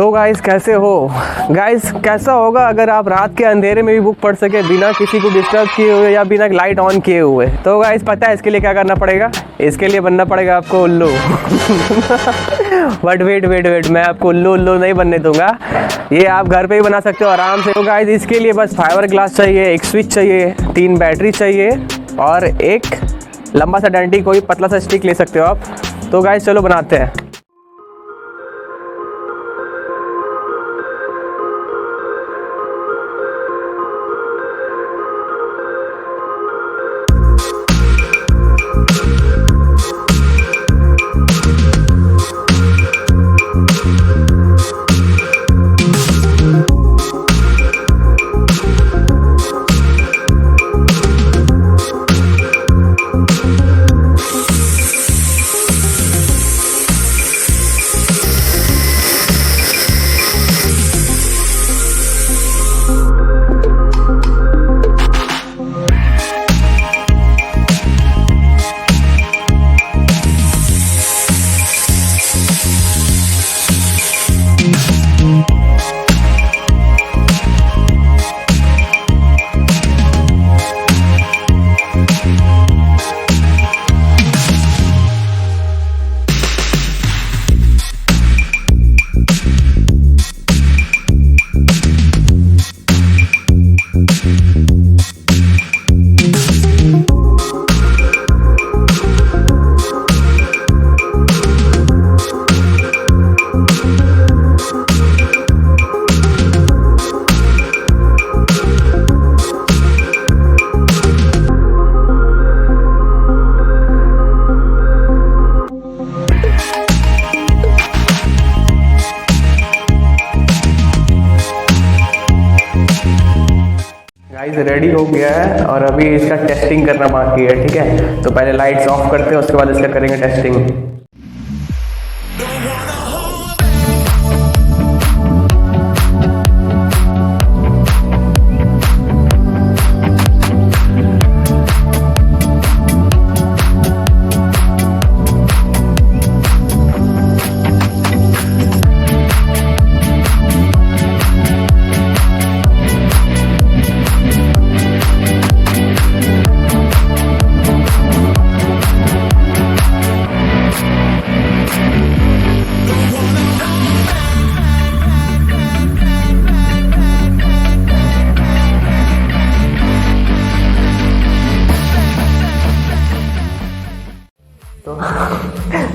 तो गाइस कैसे हो गाइस, कैसा होगा अगर आप रात के अंधेरे में भी बुक पढ़ सके बिना किसी को डिस्टर्ब किए हुए या बिना लाइट ऑन किए हुए। तो गाइस पता है इसके लिए क्या करना पड़ेगा? इसके लिए बनना पड़ेगा आपको उल्लू। बट वेट मैं आपको उल्लू नहीं बनने दूंगा, ये आप घर पे ही बना सकते हो आराम से। तो गाइस इसके लिए बस फाइबर ग्लास चाहिए, एक स्विच चाहिए, 3 बैटरी चाहिए और एक लंबा सा डंडी, कोई पतला सा स्टिक ले सकते हो आप। तो गाइस चलो बनाते हैं। गाइस रेडी हो गया है और अभी इसका टेस्टिंग करना बाकी है, ठीक है। तो पहले लाइट्स ऑफ करते हैं, उसके बाद इसका करेंगे टेस्टिंग।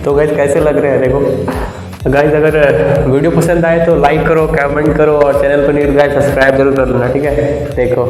तो गाइस कैसे लग रहे हैं देखो। गाइस अगर वीडियो पसंद आए तो लाइक करो, कमेंट करो और चैनल पर न्यू गाइस सब्सक्राइब जरूर कर लेना, ठीक है। देखो